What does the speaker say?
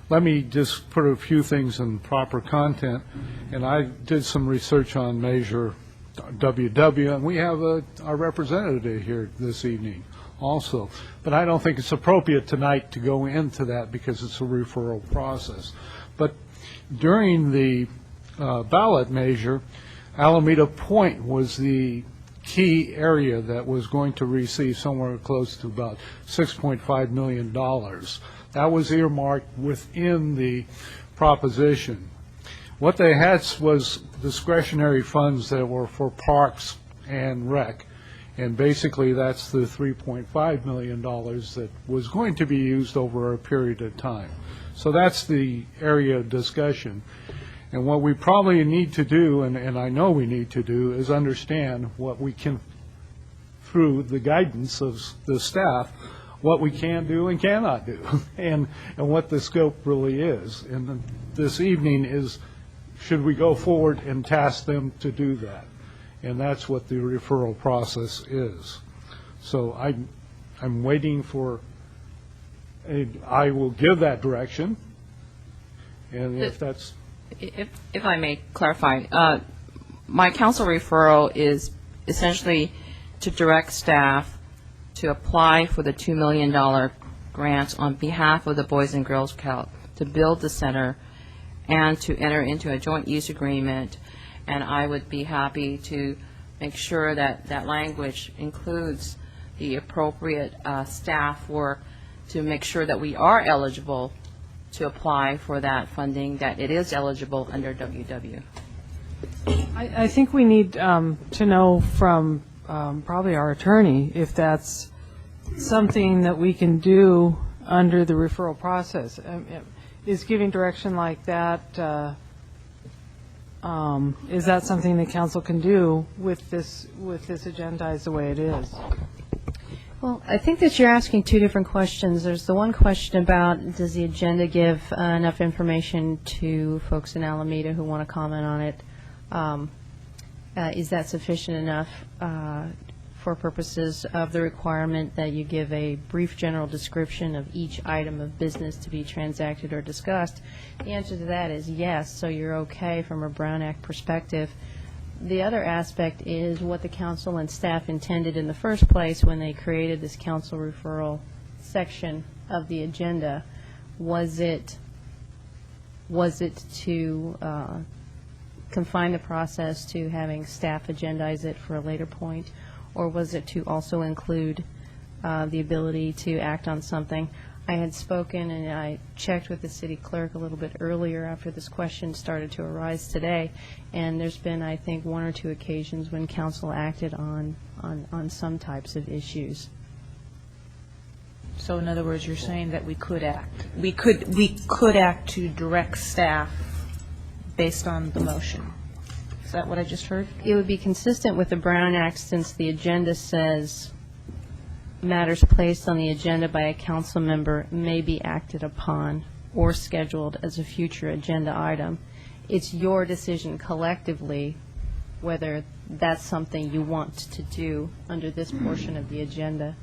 let me just put a few things in proper content. And I did some research on Measure WW, and we have our representative here this evening also. But I don't think it's appropriate tonight to go into that because it's a referral process. But during the ballot measure, Alameda Point was the key area that was going to receive somewhere close to about $6.5 million. That was earmarked within the proposition. What they had was discretionary funds that were for parks and rec, and basically that's the $3.5 million that was going to be used over a period of time. So that's the area of discussion. And what we probably need to do, and I know we need to do, is understand what we can, through the guidance of the staff, what we can do and cannot do, and what the scope really is. And this evening is, should we go forward and task them to do that? And that's what the referral process is. So I'm waiting for, I will give that direction, and if that's... If I may clarify, my council referral is essentially to direct staff to apply for the $2 million grant on behalf of the Boys and Girls Scout to build the center and to enter into a joint use agreement. And I would be happy to make sure that that language includes the appropriate staff work to make sure that we are eligible to apply for that funding, that it is eligible under WW. I think we need to know from probably our attorney if that's something that we can do under the referral process. Is giving direction like that, is that something the council can do with this agendized the way it is? Well, I think that you're asking two different questions. There's the one question about, does the agenda give enough information to folks in Alameda who want to comment on it? Is that sufficient enough for purposes of the requirement that you give a brief general description of each item of business to be transacted or discussed? The answer to that is yes, so you're okay from a Brown Act perspective. The other aspect is what the council and staff intended in the first place when they created this council referral section of the agenda. Was it to confine the process to having staff agendize it for a later point, or was it to also include the ability to act on something? I had spoken and I checked with the city clerk a little bit earlier after this question started to arise today, and there's been, I think, one or two occasions when council acted on some types of issues. So in other words, you're saying that we could act. We could act to direct staff based on the motion. Is that what I just heard? It would be consistent with the Brown Act since the agenda says matters placed on the agenda by a council member may be acted upon or scheduled as a future agenda item. It's your decision collectively whether that's something you want to do under this portion of the agenda.